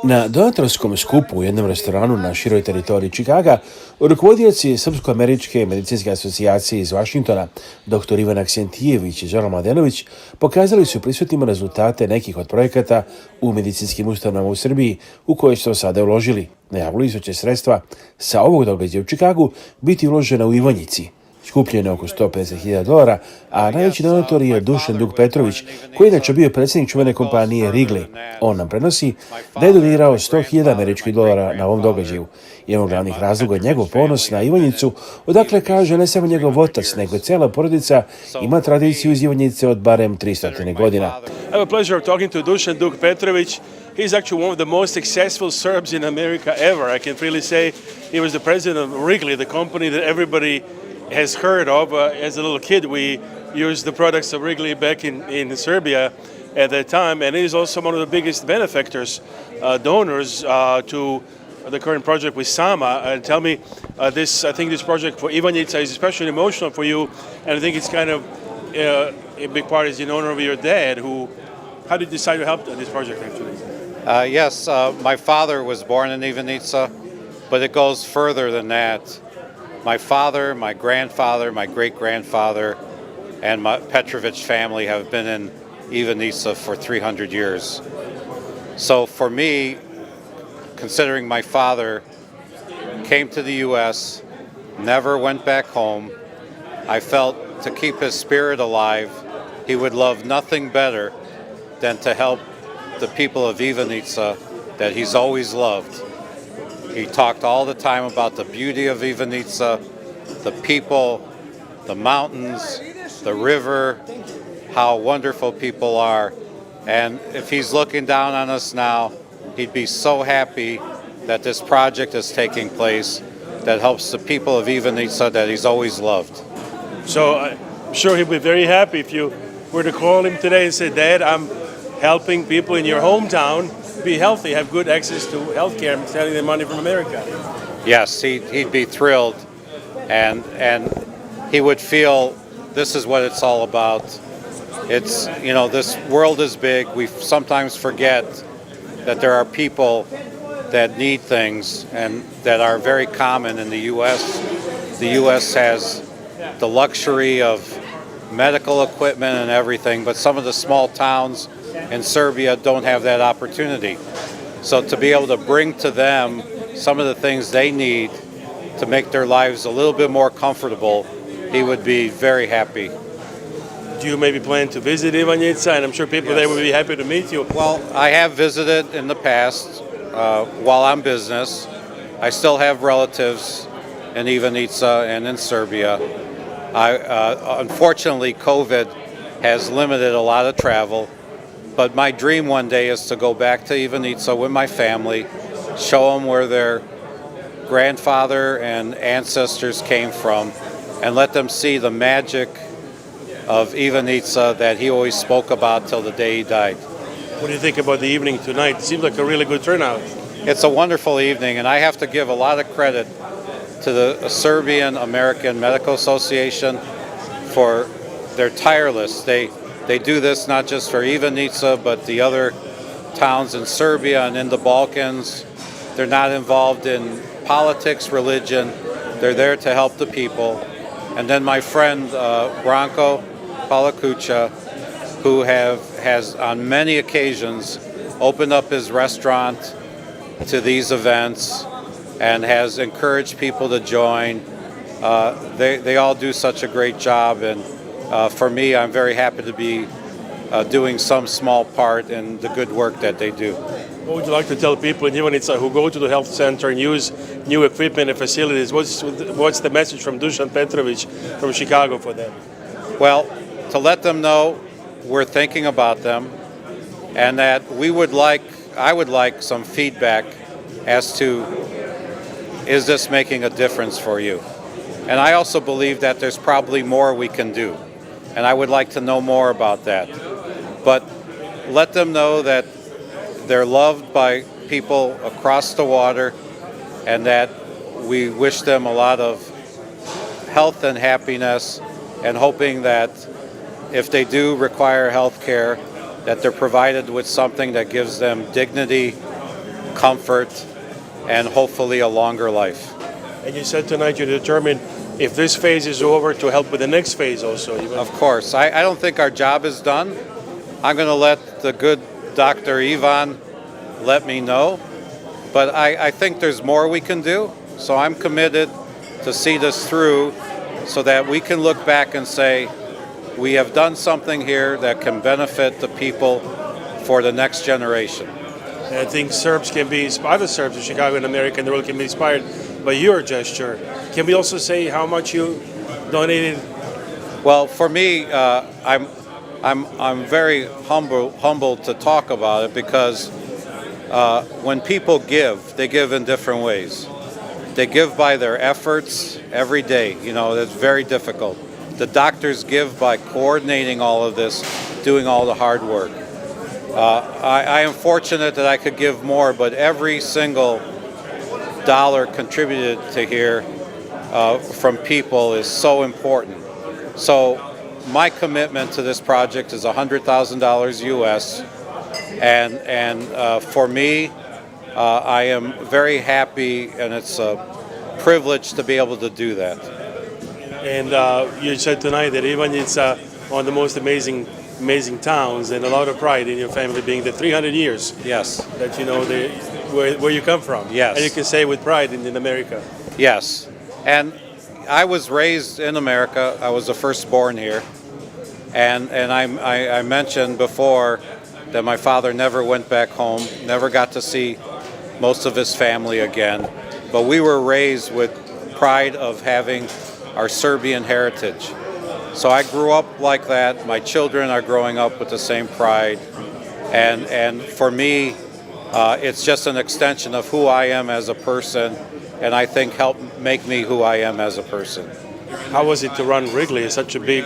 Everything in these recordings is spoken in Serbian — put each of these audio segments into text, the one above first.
Na donatorskom skupu u jednom restoranu na široj teritoriji Čikaga, rukovodioci Srpsko-američke medicinske asocijacije iz Vašingtona, dr. Ivan Aksentijević i Zoran Mladenović, pokazali su prisutnima rezultate nekih od projekata u medicinskim ustanovama u Srbiji u koje su sada uložili. Najavili su će sredstva sa ovog događaja u Čikagu biti uložena u Ivanjici. Skupljeno je oko $150.000, a najveći donator je Dušan Dug Petrović, koji je inače bio predsjednik čuvene kompanije Wrigley. On nam prenosi da je donirao $100.000 na ovom događaju. Jedan od glavnih razloga je njegov ponos na Ivanjicu, odakle kaže ne samo njegov otac, nego i cela porodica ima tradiciju iz Ivanjice od barem 300 godina. I have a pleasure of talking to Dušan Dug Petrović. He's actually one of the most successful Serbs in America ever. I can freely say he was the president of Wrigley, the company that everybody has heard of. As a little kid, we used the products of Wrigley back in Serbia at that time, and he is also one of the biggest benefactors, donors to the current project with Sama. And tell me, I think this project for Ivanjica is especially emotional for you, and I think it's kind of a big part is in honor of your dad. How did you decide to help this project actually? Yes, my father was born in Ivanjica, but it goes further than that. My father, my grandfather, my great-grandfather, and my Petrovic family have been in Ivanjica for 300 years. So for me, considering my father came to the U.S., never went back home, I felt to keep his spirit alive, he would love nothing better than to help the people of Ivanjica that he's always loved. He talked all the time about the beauty of Ivanjica, the people, the mountains, the river, how wonderful people are. And if he's looking down on us now, he'd be so happy that this project is taking place that helps the people of Ivanjica that he's always loved. So I'm sure he'll be very happy if you were to call him today and say, Dad, I'm helping people in your hometown be healthy, have good access to health care, and sending them money from America. Yes, he'd be thrilled, and he would feel this is what it's all about. It's, this world is big. We sometimes forget that there are people that need things and that are very common in the U.S. The U.S. has the luxury of medical equipment and everything, but some of the small towns in Serbia don't have that opportunity. So to be able to bring to them some of the things they need to make their lives a little bit more comfortable, he would be very happy. Do you maybe plan to visit Ivanjica? And I'm sure people there would be happy to meet you. Well, I have visited in the past while on business. I still have relatives in Ivanjica and in Serbia. Unfortunately, COVID has limited a lot of travel. But my dream one day is to go back to Ivanjica with my family, show them where their grandfather and ancestors came from, and let them see the magic of Ivanjica that he always spoke about till the day he died. What do you think about the evening tonight? It seems like a really good turnout. It's a wonderful evening, and I have to give a lot of credit to the Serbian American Medical Association for their tireless. They do this not just for Ivanjica, but the other towns in Serbia and in the Balkans. They're not involved in politics, religion. They're there to help the people. And then my friend Branko Palakucha, who has on many occasions opened up his restaurant to these events and has encouraged people to join. They all do such a great job, and for me, I'm very happy to be doing some small part in the good work that they do. What would you like to tell people in Ivanjica who go to the health center and use new equipment and facilities? What's the message from Dušan Petrović from Chicago for them? Well, to let them know we're thinking about them, and that I would like some feedback as to, is this making a difference for you? And I also believe that there's probably more we can do, and I would like to know more about that. But let them know that they're loved by people across the water, and that we wish them a lot of health and happiness, and hoping that if they do require health care, that they're provided with something that gives them dignity, comfort, and hopefully a longer life. And you said tonight you're determined, if this phase is over, to help with the next phase also. Of course. I don't think our job is done. I'm going to let the good Dr. Ivan let me know. But I think there's more we can do. So I'm committed to see this through so that we can look back and say, we have done something here that can benefit the people for the next generation. And I think Serbs can be, other Serbs in Chicago and America in the world can be inspired by your gesture. Can we also say how much you donated? Well, for me, I'm very humbled to talk about it because when people give, they give in different ways. They give by their efforts every day. You know, that's very difficult. The doctors give by coordinating all of this, doing all the hard work. I am fortunate that I could give more, but every single dollar contributed to here from people is so important. So my commitment to this project is $100,000 US, and for me, I am very happy, and it's a privilege to be able to do that. And you said tonight that Ivanjica, one of the most amazing towns, and a lot of pride in your family being the 300 years. Yes. That you know where you come from. Yes. And you can say with pride in America. Yes. And I was raised in America. I was the firstborn here. And I mentioned before that my father never went back home, never got to see most of his family again. But we were raised with pride of having our Serbian heritage. So I grew up like that. My children are growing up with the same pride. And for me, it's just an extension of who I am as a person, and I think helped make me who I am as a person. How was it to run Wrigley? It's such a big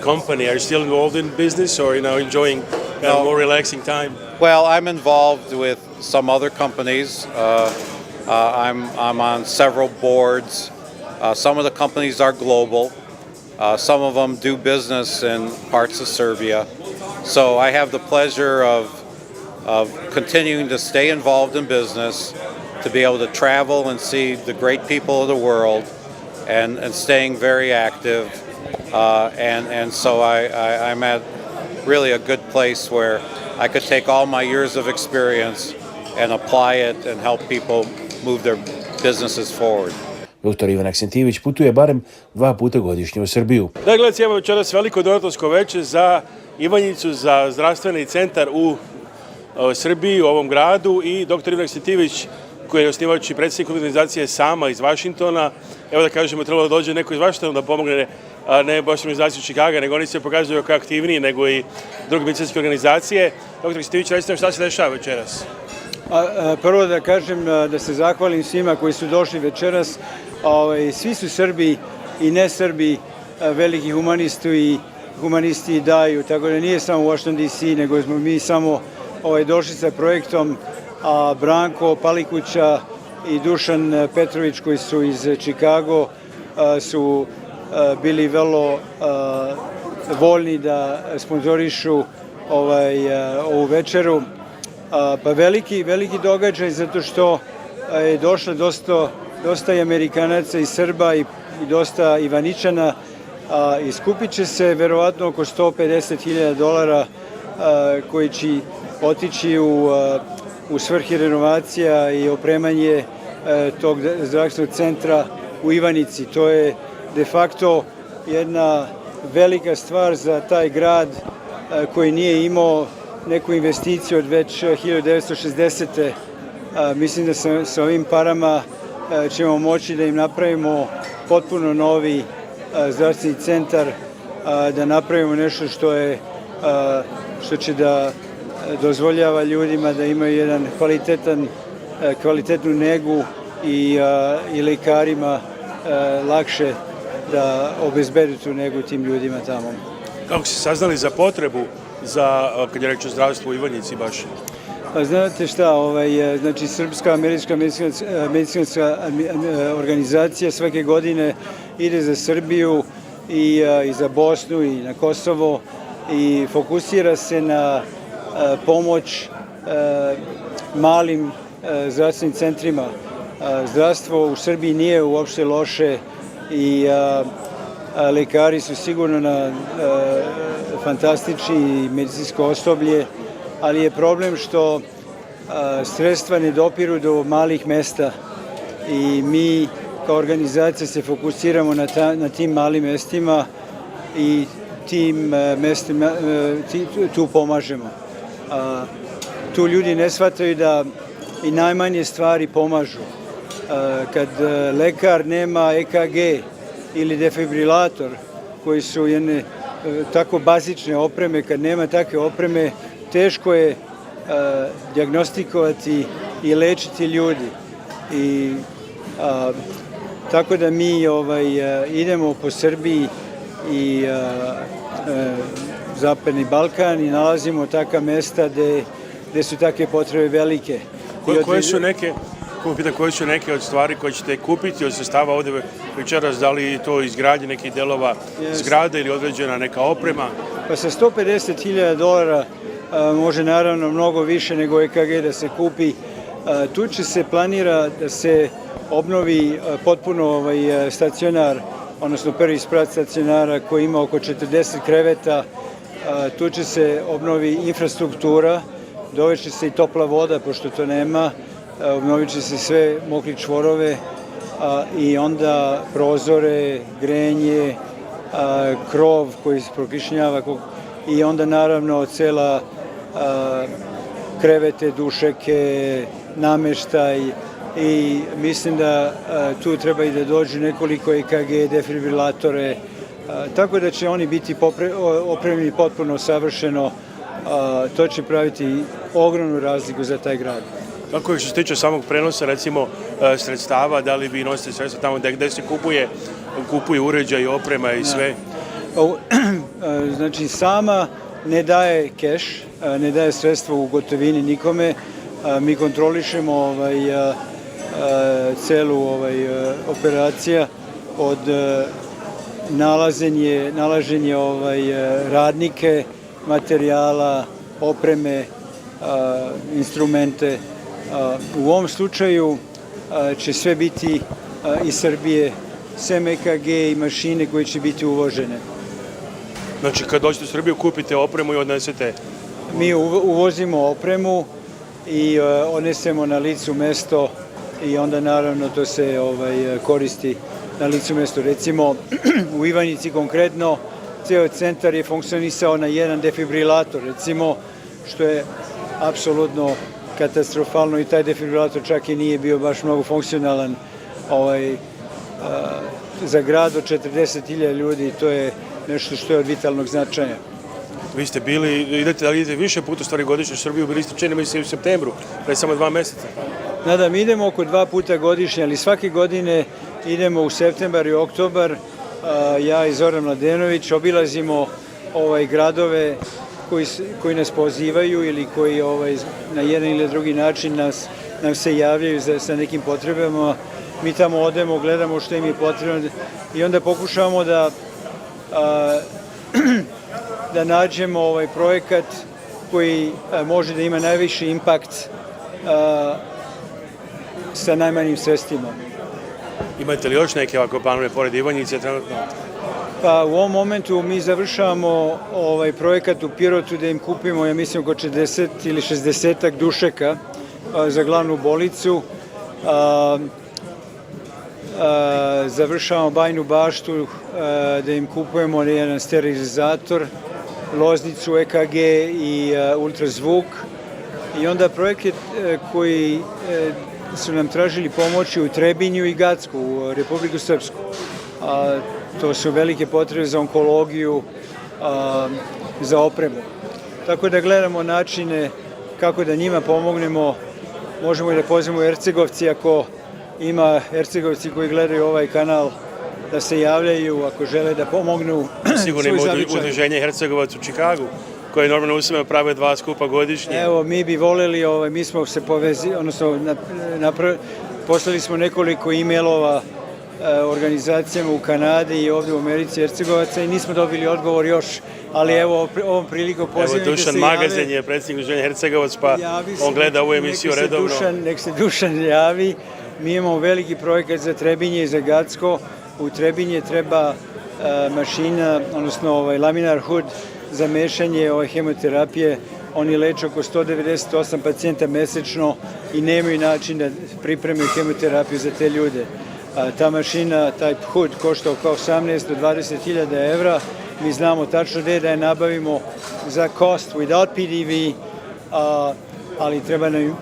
company. Are you still involved in business, or enjoying a more relaxing time? Well, I'm involved with some other companies. I'm on several boards. Some of the companies are global. Some of them do business in parts of Serbia. So I have the pleasure of continuing to stay involved in business, to be able to travel and see the great people of the world, and staying very active. And so I'm at really a good place where I could take all my years of experience and apply it and help people move their businesses forward. Dr. Ivan Aksentijević putuje barem 2 puta godišnje u Srbiju. Da, gledajte, evo večeras veliko donatorsko veče za Ivanjicu, za zdravstveni centar u Srbiji, u ovom gradu, i dr. Ivan Aksentijević, koji je osnivač i predsjednik organizacije sama iz Vašingtona. Evo da kažemo, trebalo da dođe neko iz Vašingtona da pomogne, ne baš organizaciju Čikaga, nego oni se pokazuju kao aktivniji nego i druge medicinske organizacije. Dr. Aksentijević, recite nam šta se dešava večeras? Prvo da kažem da se zahvalim svima koji su došli večeras. Svi su Srbi i ne Srbi veliki humanisti daju, tako da nije samo Washington DC, nego smo mi samo došli sa projektom, a Branko Palikuća i Dušan Petrović koji su iz Chicago su bili vrlo voljni da sponzorišu ovu večeru. Pa veliki događaj zato što je došlo dosta i Amerikanaca i Srba i dosta Ivaničana i skupit će se verovatno oko $150.000 koji će otići u svrhi renovacija i opremanje tog zdravstvenog centra u Ivanici. To je de facto jedna velika stvar za taj grad koji nije imao neku investiciju od već 1960. Mislim da sa ovim parama ćemo moći da im napravimo potpuno novi zdravstveni centar, da napravimo nešto što će da dozvoljava ljudima da imaju jedan kvalitetnu negu i lekarima lakše da obezbede tu negu tim ljudima tamo. Kako ste saznali za potrebu kad je reč o zdravstvu u Ivanjici baš? Pa znate šta, znači Srpska američka medicinska organizacija svake godine ide za Srbiju i za Bosnu i na Kosovo i fokusira se na pomoć malim zdravstvenim centrima. Zdravstvo u Srbiji nije uopšte loše i lekari su sigurno fantastični medicinsko osoblje, ali je problem što sredstva ne dopiru do malih mesta i mi kao organizacija se fokusiramo na tim malim mestima i tim mestima tu pomažemo. Tu ljudi ne shvataju da i najmanje stvari pomažu. Kad lekar nema EKG ili defibrilator, koji su jedne tako bazične opreme, kad nema takve opreme, teško je dijagnostikovati i lečiti ljudi. Tako da mi idemo po Srbiji i Zapadni Balkan i nalazimo taka mesta gde su takve potrebe velike. Koje su neke od stvari koje ćete kupiti od sredstava ovde večeras, da li to izgradnje nekih delova zgrade ili određena neka oprema? Pa sa $150.000 može naravno mnogo više nego EKG da se kupi. Tu će se planira da se obnovi potpuno stacionar, odnosno prvi sprat stacionara koji ima oko 40 kreveta. Tu će se obnovi infrastruktura, dovešće se i topla voda, pošto to nema, obnovit će se sve mokri čvorove i onda prozore, grenje, krov koji se prokišnjava i onda naravno cela krevete, dušeke, nameštaj i mislim da tu treba i da dođu nekoliko EKG, defibrilatore, tako da će oni biti opremljeni potpuno savršeno. To će praviti ogromnu razliku za taj grad. Kako je što se tiče samog prenosa, recimo sredstava, da li vi nosite sredstva tamo gde se kupuju uređaj, oprema i sve? Znači, sama ne daje keš, ne daje sredstva u gotovini nikome. Mi kontrolišemo celu operacija od nalaženje radnike, materijala, opreme, instrumente. U ovom slučaju će sve biti iz Srbije, sem EKG i mašine koje će biti uvožene. Znači, kad dođete u Srbiju, kupite opremu i odnesete? Mi uvozimo opremu i odnesemo na licu mesto i onda naravno to se koristi na licu mesto. Recimo, u Ivanjici konkretno, ceo centar je funkcionisao na jedan defibrilator, recimo, što je apsolutno katastrofalno i taj defibrilator čak i nije bio baš mnogo funkcionalan. Za grad od 40.000 ljudi to je nešto što je od vitalnog značaja. Vi ste bili, idete više puta stvari godišnje u Srbiju, bili ste čini mi se u septembru, pre samo 2 meseca. Da, mi idemo oko 2 puta godišnje, ali svake godine idemo u septembar i oktobar. Ja i Zoran Mladenović obilazimo gradove koji nas pozivaju ili koji na jedan ili drugi način nam se javljaju sa nekim potrebama. Mi tamo odemo, gledamo što im je potrebno i onda pokušavamo da nađemo projekat koji može da ima najviši impakt sa najmanjim sredstvima. Imate li još neke ovako planove pored Ivanjice trenutno? Pa u ovom momentu mi završavamo projekat u Pirotu da im kupimo, ja mislim, oko 40 ili 60 dušeka za glavnu bolnicu. Završavamo Bajnu Baštu da im kupujemo jedan sterilizator, Loznicu, EKG i ultrazvuk. I onda projekat koji su nam tražili pomoći u Trebinju i Gacku, u Republiku Srpsku. To su velike potrebe za onkologiju, za opremu. Tako da gledamo načine kako da njima pomognemo. Možemo i da pozivamo Hercegovci, ako ima Hercegovci koji gledaju ovaj kanal, da se javljaju ako žele da pomognu. Sigurno ima udruženje Hercegovac u Čikagu, koje normalno usmeno prave 2 skupa godišnje. Evo, mi bi voleli, mi smo se povezali, odnosno poslali smo nekoliko e-mailova organizacijama u Kanadi i ovde u Americi Hercegovaca i nismo dobili odgovor još ali evo ovom prilikom Evo, pozivam da Dušan se Magazin jave. je predsjednik Udruženja Hercegovac, pa Javi se, on gleda ovu emisiju redovno. Nek se Dušan javi. Mi imamo veliki projekat za Trebinje i za Gacko. U Trebinje treba mašina, odnosno laminar hud za mešanje hemoterapije. Oni leče oko 198 pacijenta mesečno i nemaju način da pripreme hemoterapiju za te ljude. Ta mašina, taj hud košta oko 18 do 20 hiljada evra. Mi znamo tačno gde da je nabavimo za cost without PDV, ali treba nam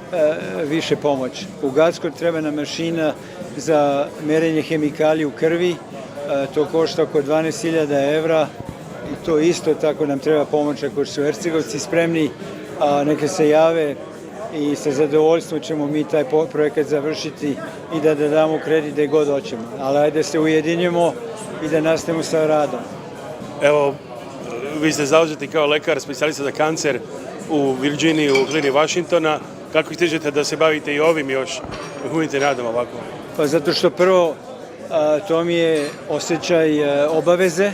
više pomoć. U Gacko treba nam mašina za merenje hemikalija u krvi, to košta oko 12.000 evra i to isto tako nam treba pomoć ako su Hercegovci spremni, neka se jave i sa zadovoljstvom ćemo mi taj projekat završiti i da damo kredit gde god hoćemo. Ali ajde se ujedinjemo i da nastavimo sa radom. Evo, vi ste zauzeti kao lekar, specijalista za kancer u Virginiji, u klini Washingtona. Kako stižete da se bavite i ovim još? Uhunite nadam ovako. Pa zato što prvo, to mi je osjećaj obaveze.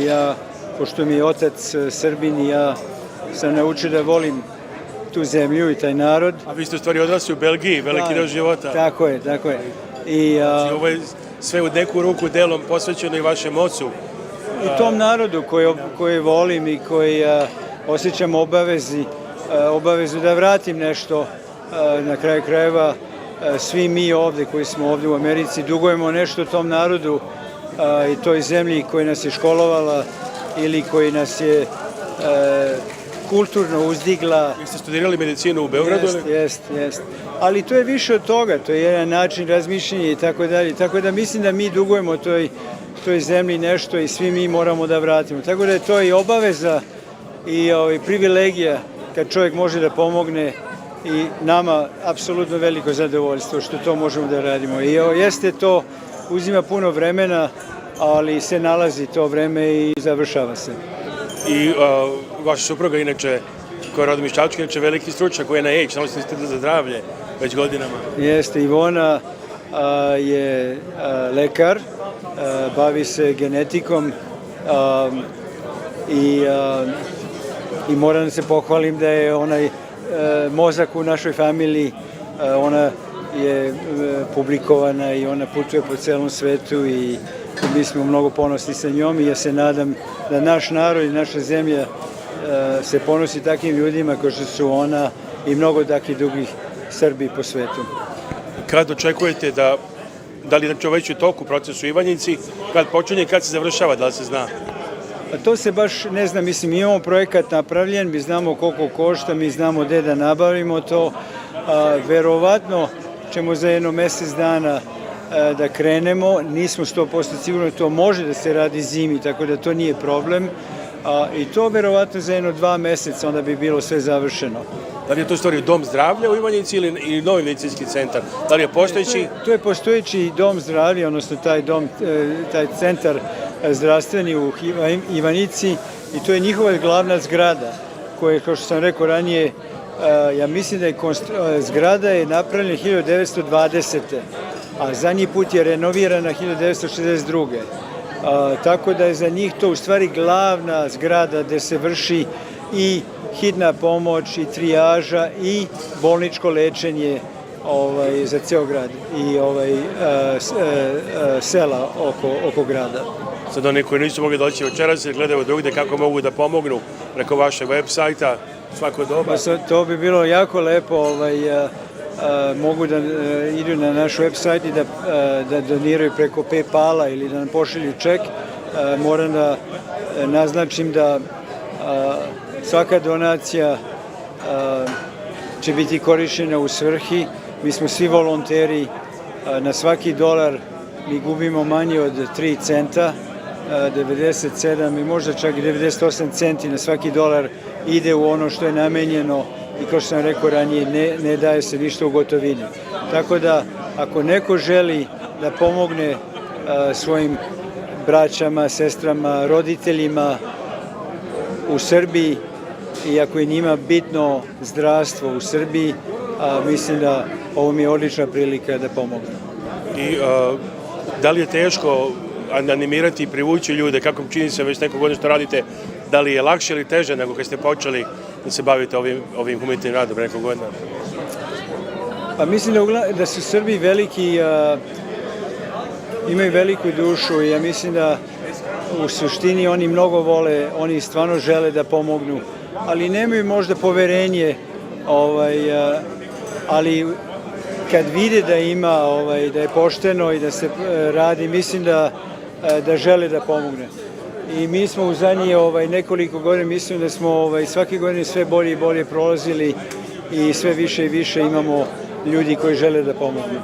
Ja, pošto mi je otac Srbin i ja sam naučio da volim tu zemlju i taj narod. A vi ste u stvari odrasli u Belgiji, veliki deo života. Tako je. I ovo je sve u neku ruku delom posvećeno i vašem ocu. I tom narodu koji volim i koji osjećam obavezu da vratim nešto. Na kraju krajeva svi mi ovde koji smo ovde u Americi dugujemo nešto tom narodu i toj zemlji koja nas je školovala ili koji nas je kulturno uzdigla. Vi ste studirali medicinu u Beogradu? Jeste. Ali to je više od toga, to je jedan način razmišljanja i tako dalje. Tako da mislim da mi dugujemo toj zemlji nešto i svi mi moramo da vratimo. Tako da je to i obaveza i privilegija kad čovjek može da pomogne i nama apsolutno veliko zadovoljstvo što to možemo da radimo. I jeste to, uzima puno vremena, ali se nalazi to vreme i završava se. I vaša supruga, inače, koja je rodom iz Čačka, inače veliki stručnjak koji je na AIDS, samo ste za zdravlje već godinama. Jeste, Ivona je lekar, bavi se genetikom i moram da se pohvalim da je onaj mozak u našoj familiji, ona je publikovana i ona putuje po celom svetu i mi smo mnogo ponosni sa njom i ja se nadam da naš narod i naša zemlja se ponosi takvim ljudima kao što su ona i mnogo takvih drugih Srbi po svetu. Kad očekujete da li je već u toku proces u Ivanjici, kad počinje i kad se završava, da li se zna? To se baš ne zna, mislim, mi imamo projekat napravljen, mi znamo koliko košta, mi znamo gde da nabavimo to. Verovatno ćemo za jedno mesec dana da krenemo, nismo 100% sigurno, to može da se radi zimi, tako da to nije problem. I to verovatno za jedno 2 meseca, onda bi bilo sve završeno. Da li je to u stvari dom zdravlja u Ivanjici ili novi medicinski centar? Da li je postojeći? To je postojeći dom zdravlja, odnosno taj centar zdravstveni u Ivanjici i to je njihova glavna zgrada koja je, kao što sam rekao ranije, ja mislim da je zgrada je napravljena 1920. a zadnji put je renovirana 1962. Tako da je za njih to u stvari glavna zgrada gde se vrši i hitna pomoć i trijaža i bolničko lečenje za ceo grad i sela oko grada. Sad oni koji nisu mogli doći večeras jer gledaju drugde kako mogu da pomognu preko vašeg web-sajta svako doba. To bi bilo jako lepo, mogu da idu na naš web-sajt i da doniraju preko PayPala ili da nam pošalju ček. Moram da naznačim da svaka donacija će biti korišćena u svrhi. Mi smo svi volonteri, na svaki dolar mi gubimo manje od 3 centa, 97 i možda čak i 98 centi na svaki dolar ide u ono što je namenjeno i kao što sam rekao ranije, ne daje se ništa u gotovini. Tako da, ako neko želi da pomogne svojim braćama, sestrama, roditeljima u Srbiji i ako je njima bitno zdravstvo u Srbiji, mislim da ovo mi je odlična prilika da pomogne. I da li je teško animirati i privući ljude, kako čini se već neko godinu što radite Da li je lakše ili teže nego kad ste počeli da se bavite ovim humanitarnim radom pre nekog godina? Pa mislim da su Srbi veliki, imaju veliku dušu i ja mislim da u suštini oni mnogo vole, oni stvarno žele da pomognu, ali nemaju možda poverenje, ali kad vide da ima, da je pošteno i da se radi, mislim da žele da pomogne. I mi smo u zadnji nekoliko godina, mislim da smo svake godine sve bolje i bolje prolazili i sve više i više imamo ljudi koji žele da pomognu.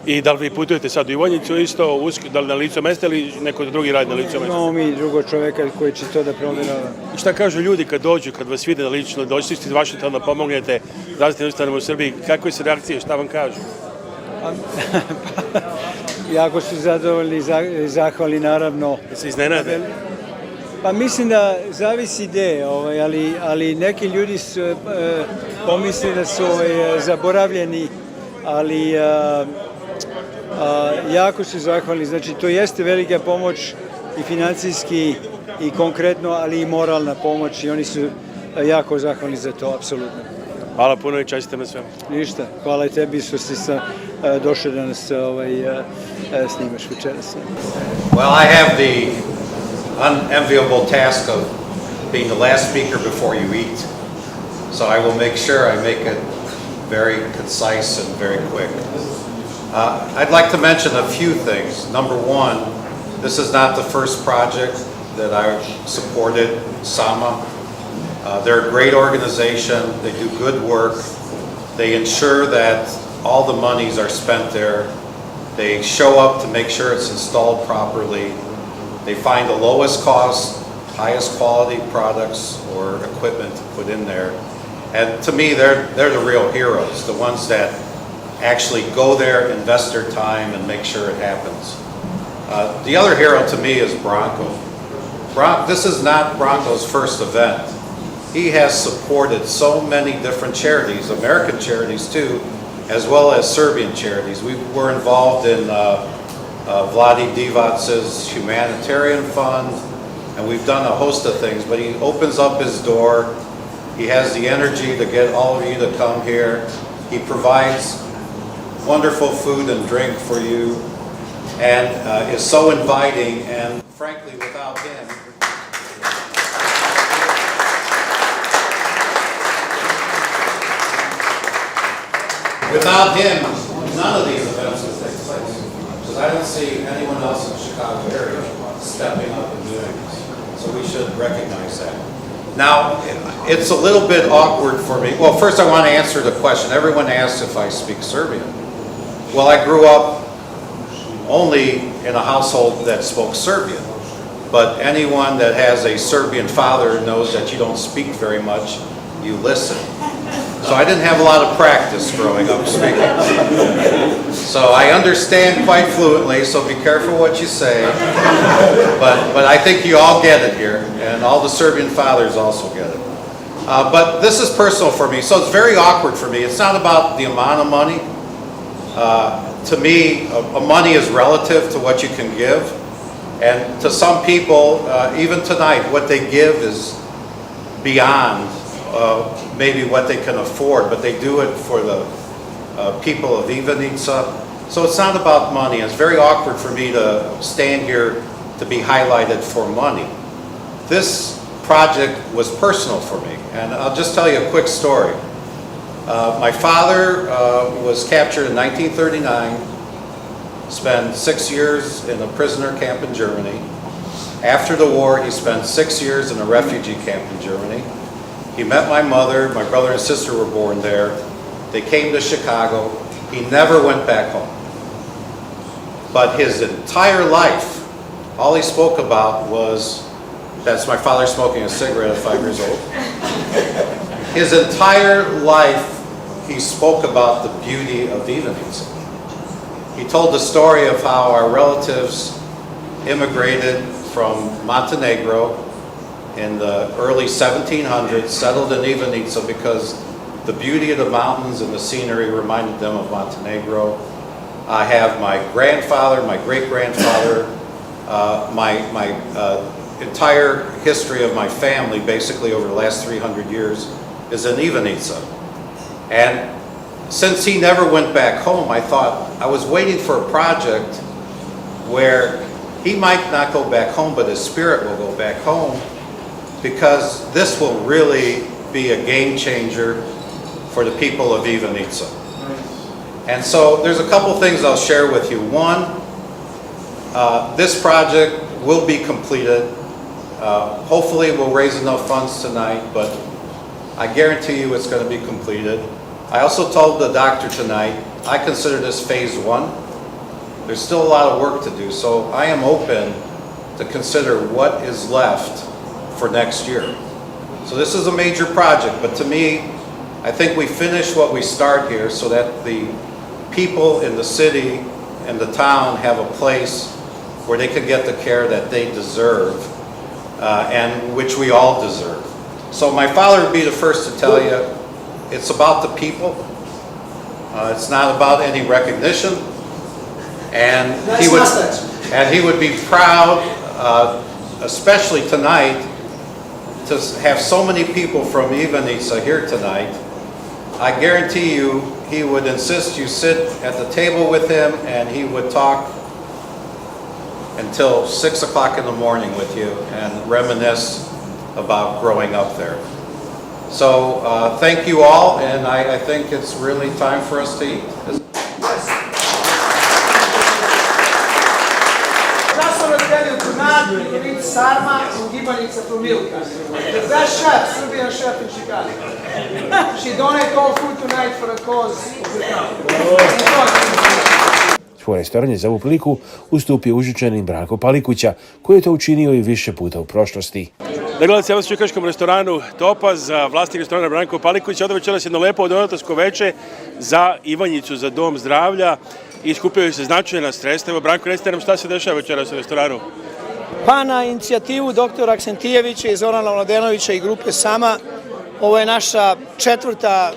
I da li vi putujete sad u Ivanjicu isto, da li na licu mesta ili neko drugi radi na licu mesta? Imamo mi drugog čoveka koji će to da provjerava. I šta kažu ljudi kad dođu, kad vas vide lično, dođete iz Vašingtona, pomognete različitim ustanovama u Srbiji, kakve su reakcije, šta vam kažu? Jako su zadovoljni i zahvali, naravno. Se iznenade? Pa mislim da zavisi gde, ali neki ljudi pomisle da su zaboravljeni, ali jako su zahvalni. Znači, to jeste velika pomoć i financijski i konkretno, ali i moralna pomoć i oni su jako zahvalni za to, apsolutno. Hvala puno i čestitam na svemu. Ništa, hvala i tebi što si došao da nas snimaš večeras. Well, I have the unenviable task of being the last speaker before you eat. So I will make sure I make it very concise and very quick. I'd like to mention a few things. Number one, this is not the first project that I supported, SAMA. They're a great organization. They do good work. They ensure that all the monies are spent there. They show up to make sure it's installed properly. They find the lowest cost, highest quality products or equipment to put in there. And to me, they're the real heroes, the ones that actually go there, invest their time, and make sure it happens. The other hero to me is Branko. This is not Branko's first event. He has supported so many different charities, American charities too, as well as Serbian charities. We were involved in Vladi Divac's humanitarian fund, and we've done a host of things, but he opens up his door. He has the energy to get all of you to come here. He provides wonderful food and drink for you, and is so inviting, and frankly, without him, none of these events would take place. Because I don't see anyone else in the Chicago area stepping up and doing this. So we should recognize that. Now, it's a little bit awkward for me. Well, first I want to answer the question. Everyone asks if I speak Serbian. Well, I grew up only in a household that spoke Serbian. But anyone that has a Serbian father knows that you don't speak very much, you listen. So I didn't have a lot of practice growing up speaking. So I understand quite fluently, so be careful what you say. But I think you all get it here, and all the Serbian fathers also get it. But this is personal for me, so it's very awkward for me. It's not about the amount of money. To me, money is relative to what you can give. And to some people, even tonight, what they give is beyond maybe what they can afford, but they do it for the people of Ivanjica. So it's not about money. It's very awkward for me to stand here to be highlighted for money. This project was personal for me, and I'll just tell you a quick story. My father was captured in 1939, spent 6 years in a prisoner camp in Germany. After the war, he spent 6 years in a refugee camp in Germany. He met my mother, my brother and sister were born there. They came to Chicago. He never went back home. But his entire life, all he spoke about was, that's my father smoking a cigarette at 5 years old. His entire life, he spoke about the beauty of Ivanjica. He told the story of how our relatives immigrated from Montenegro in the early 1700s, settled in Ivanjica because the beauty of the mountains and the scenery reminded them of Montenegro. I have my grandfather, my great-grandfather, my entire history of my family, basically over the last 300 years, is in Ivanitsa. And since he never went back home, I thought I was waiting for a project where he might not go back home, but his spirit will go back home, because this will really be a game changer for the people of Ivanitsa. And so there's a couple things I'll share with you. One, this project will be completed. Hopefully we'll raise enough funds tonight, but I guarantee you it's going to be completed. I also told the doctor tonight, I consider this phase one. There's still a lot of work to do, so I am open to consider what is left for next year. So this is a major project, but to me, I think we finish what we start here so that the people in the city and the town have a place where they can get the care that they deserve, and which we all deserve. So my father would be the first to tell you, it's about the people. It's not about any recognition. And he would be proud, especially tonight, to have so many people from Ivanitsa here tonight. I guarantee you, he would insist you sit at the table with him, and he would talk until 6 o'clock in the morning with you and reminisce about growing up there. So thank you all, and I think it's really time for us to eat. Sarma and Ivanica from Milka. The best chef, Serbian chef in Chicago. She donated all food tonight for a cause of the town. Svoj restoran je za ovu priliku ustupio Užičanin Branko Palikuća, koji je to učinio i više puta u prošlosti. Da gledate, evo se u čikaškom restoranu Topaz, vlasnik restorana Branko Palikuć, ovdje večeras jedno lepo donatorsko veče za Ivanjicu, za Dom zdravlja, i skupljaju se značajna sredstva. Evo, Branko, recite nam šta se dešava večeras u restoranu? Pa na inicijativu doktora Aksentijevića i Zorana Mladenovića i grupe Sama, ovo je naša četvrta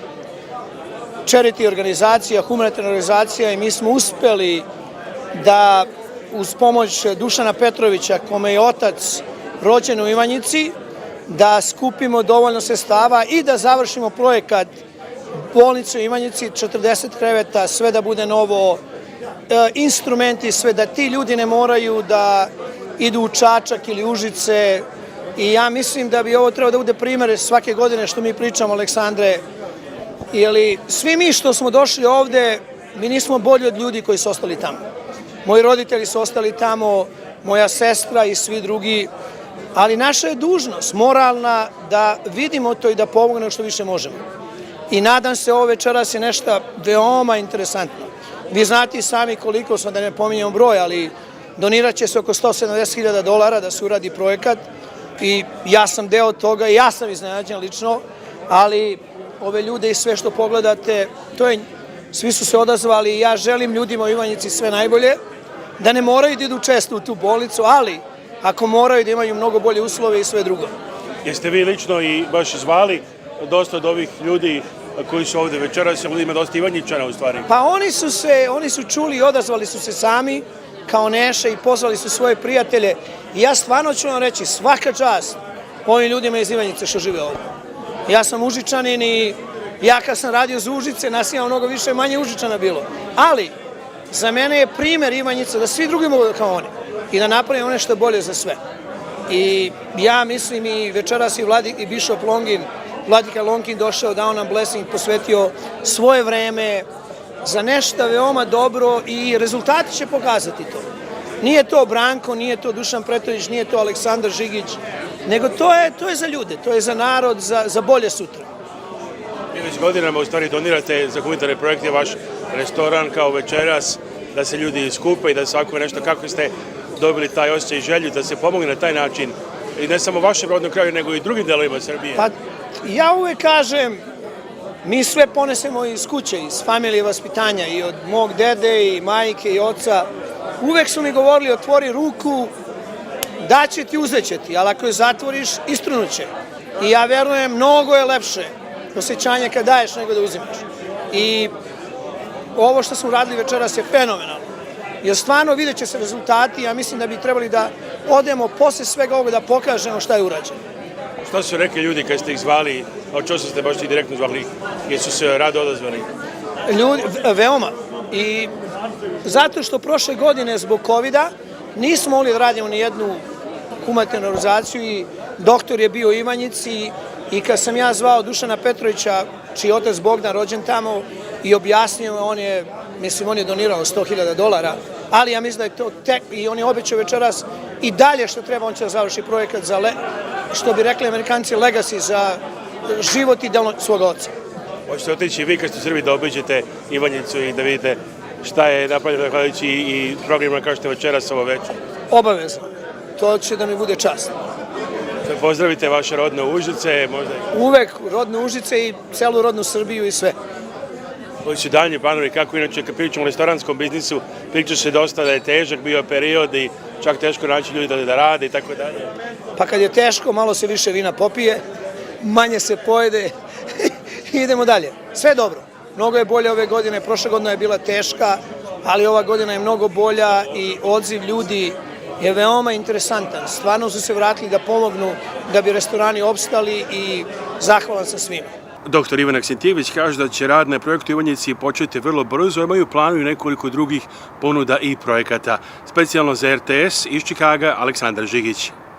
charity organizacija, humanitarna organizacija, i mi smo uspeli da uz pomoć Dušana Petrovića, kome je otac rođen u Ivanjici, da skupimo dovoljno sredstava i da završimo projekat bolnice u Ivanjici, 40 kreveta, sve da bude novo, instrumenti, sve da ti ljudi ne moraju da idu u Čačak ili Užice. I ja mislim da bi ovo trebalo da bude primer svake godine što mi pričamo, Aleksandre, jer svi mi što smo došli ovde, mi nismo bolji od ljudi koji su ostali tamo. Moji roditelji su ostali tamo, moja sestra i svi drugi, ali naša je dužnost, moralna, da vidimo to i da pomognemo što više možemo. I nadam se ovo večeras je nešto veoma interesantno. Vi znate i sami koliko smo, da ne pominjemo broj, ali donirat će se oko $170.000 da se uradi projekat i ja sam deo toga i ja sam iznenađen lično, ali ove ljude i sve što pogledate, svi su se odazvali i ja želim ljudima u Ivanjici sve najbolje, da ne moraju da idu često u tu bolnicu, ali ako moraju da imaju mnogo bolje uslove i sve drugo. Jeste vi lično i baš zvali dosta od ovih ljudi koji su ovde večeras, ima dosta Ivanjičana u stvari? Pa oni su čuli i odazvali su se sami kao Neša i pozvali su svoje prijatelje i ja stvarno ću vam reći, svaka čast ovim ljudima iz Ivanjice što žive ovde. Ja sam Užičanin i ja kad sam radio za Užice, nas ima mnogo više, manje Užičana bilo. Ali, za mene je primer Ivanjica da svi drugi mogu da kao oni i da napravimo nešto bolje za sve. I ja mislim i večeras i Bishop Longin, Vladika Lonkin došao, dao nam blessing, posvetio svoje vreme za nešto veoma dobro i rezultati će pokazati to. Nije to Branko, nije to Dušan Petrović, nije to Aleksandar Žigić, nego to je za ljude, to je za narod, za bolje sutra. Vi već godinama u stvari donirate za humanitarne projekte, vaš restoran kao večeras, da se ljudi skupe i da svako nešto, kako ste dobili taj osjećaj i želju da se pomogne na taj način, i ne samo vašem rodnom kraju, nego i drugim delovima Srbije? Pa ja uvek kažem, mi sve ponesemo iz kuće, iz familije vaspitanja, i od mog dede i majke i oca. Uvek su mi govorili, otvori ruku, daće ti, uzeće ti, ali ako je zatvoriš, istrunuće. I ja verujem, mnogo je lepše osjećanje kad daješ nego da uzimaš. I ovo što smo radili večeras je fenomenalno. Jer stvarno vidjet će se rezultati, ja mislim da bi trebali da odemo posle svega ovoga da pokažemo šta je urađeno. Šta su rekli ljudi kad ste ih zvali, a što ste baš i direktno zvali, jesu se rado odazvali? Ljudi, veoma. I zato što prošle godine zbog COVID-a nismo mogli da radimo ni jednu humanitarnu organizaciju i doktor je bio u Ivanjici i kad sam ja zvao Dušana Petrovića, čiji je otac Bogdan rođen tamo, i objasnio, on je donirao $100.000, ali ja mislim da je to tek, i on je obećao večeras i dalje što treba, on će da završi projekat za, što bi rekli Amerikanci, legacy, za život i delo svog oca. Hoćete otići i vi kad ste u Srbiji da obiđete Ivanjicu i da vidite šta je napravljeno zahvaljujući i programima kao što je večeras ovo večer? Obavezno. To će da mi bude čast. Pozdravite vaše rodne Užice, možda... Uvek rodne Užice i celu rodnu Srbiju i sve. Koji su daljnji planovi, kako inače kad pričamo o restoranskom biznisu, priča se dosta da je težak bio period i čak teško naći ljudi da rade i tako dalje. Pa kad je teško, malo se više vina popije, manje se pojede i idemo dalje. Sve dobro. Mnogo je bolje ove godine, prošla godina je bila teška, ali ova godina je mnogo bolja i odziv ljudi je veoma interesantan. Stvarno su se vratili da pomognu da bi restorani opstali i zahvalan sam svima. Doktor Ivan Aksentijević kaže da će rad na projektu Ivanjici početi vrlo brzo, imaju planu i nekoliko drugih ponuda i projekata. Specijalno za RTS iz Čikaga, Aleksandar Žigić.